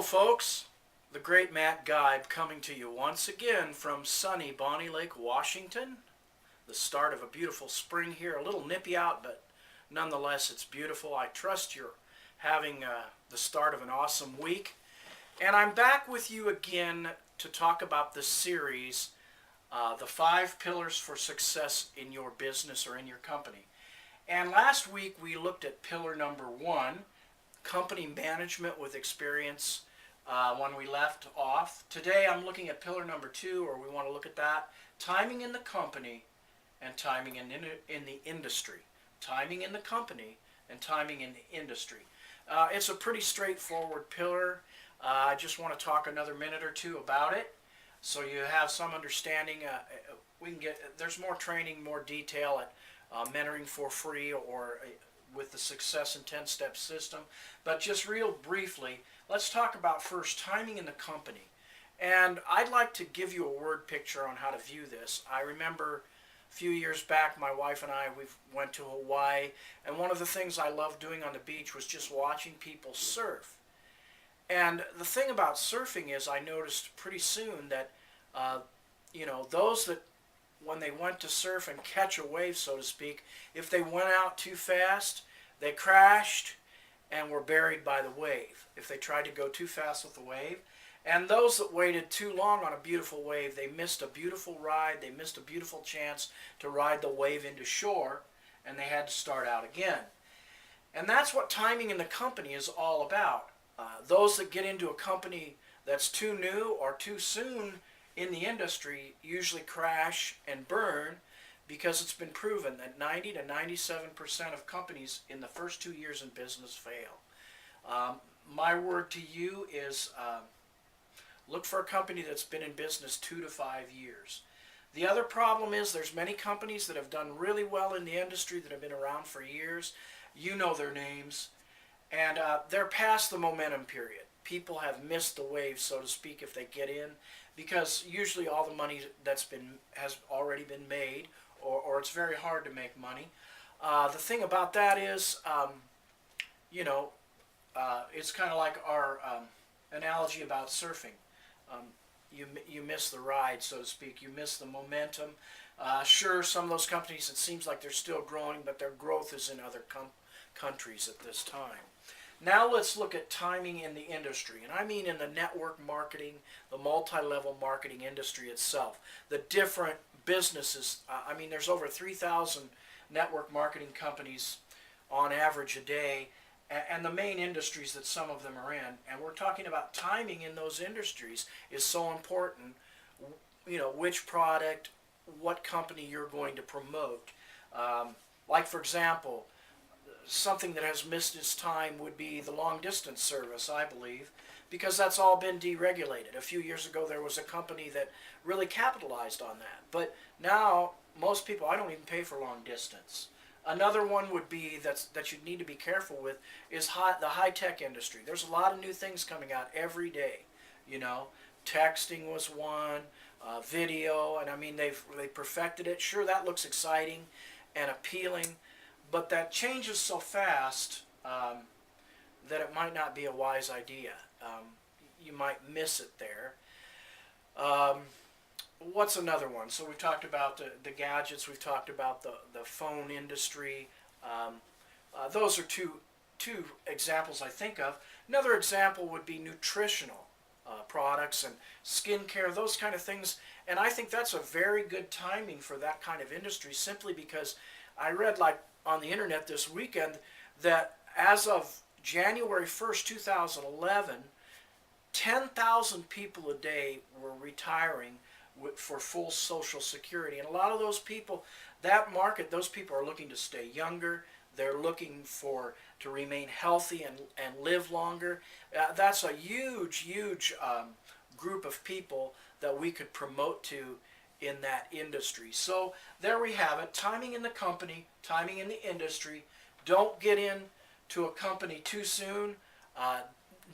Hello folks, the great Matt Geib coming to you once again from sunny Bonnie Lake, Washington. The start of a beautiful spring here, a little nippy out, but nonetheless it's beautiful. I trust you're having the start of an awesome week. And I'm back with you again to talk about this series, the 5 pillars for success in your business or in your company. And last week we looked at pillar number 1, company management with experience, when we left off. Today I'm looking at pillar number 2, or we want to look at that, timing in the company and timing in the industry. Timing in the company and timing in the industry. It's a pretty straightforward pillar. I just want to talk another minute or two about it so you have some understanding. There's more training, more detail at Mentoring for Free or with the Success in 10-Step system. But just real briefly, let's talk about first timing in the company. And I'd like to give you a word picture on how to view this. I remember a few years back, my wife and I, we went to Hawaii, and one of the things I loved doing on the beach was just watching people surf. And the thing about surfing is I noticed pretty soon that, those that when they went to surf and catch a wave, so to speak, if they went out too fast, they crashed and were buried by the wave if they tried to go too fast with the wave. And those that waited too long on a beautiful wave, they missed a beautiful ride, they missed a beautiful chance to ride the wave into shore, and they had to start out again. And that's what timing in the company is all about. Those that get into a company that's too new or too soon in the industry usually crash and burn, because it's been proven that 90 to 97% of companies in the first 2 years in business fail. My word to you is look for a company that's been in business 2 to 5 years. The other problem is there's many companies that have done really well in the industry that have been around for years. You know their names. And they're past the momentum period. People have missed the wave, so to speak, if they get in, because usually all the money has already been made, or it's very hard to make money. The thing about that is, it's kind of like our analogy about surfing. You miss the ride, so to speak. You miss the momentum. Sure, some of those companies, it seems like they're still growing, but their growth is in other countries at this time. Now let's look at timing in the industry, and I mean in the network marketing, the multi-level marketing industry itself, the different businesses. There's over 3,000 network marketing companies on average a day, and the main industries that some of them are in, and we're talking about timing in those industries is so important. Which product, what company you're going to promote. Like for example, something that has missed its time would be the long distance service, I believe, because that's all been deregulated. A few years ago there was a company that really capitalized on that, but now most people, I don't even pay for long distance. Another one would be that you need to be careful with is the high-tech industry. There's a lot of new things coming out every day. Texting was one, video, and they perfected it. Sure, that looks exciting and appealing, but that changes so fast that it might not be a wise idea. You might miss it there. What's another one? So we've talked about the gadgets. We've talked about the phone industry. Those are two examples I think of. Another example would be nutritional products and skincare, those kind of things. And I think that's a very good timing for that kind of industry, simply because I read on the internet this weekend that as of January 1st, 2011, 10,000 people a day were retiring for full Social Security. And a lot of those people, those people are looking to stay younger. They're looking to remain healthy and live longer. That's a huge group of people that we could promote to in that industry. So there we have it. Timing in the company, timing in the industry. Don't get into a company too soon.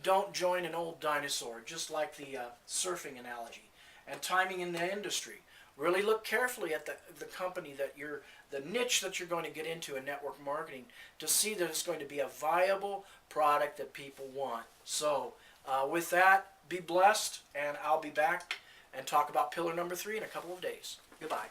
Don't join an old dinosaur, just like the surfing analogy. And timing in the industry. Really look carefully at the company the niche that you're going to get into in network marketing, to see that it's going to be a viable product that people want. So With that, be blessed, and I'll be back and talk about pillar number 3 in a couple of days. Goodbye.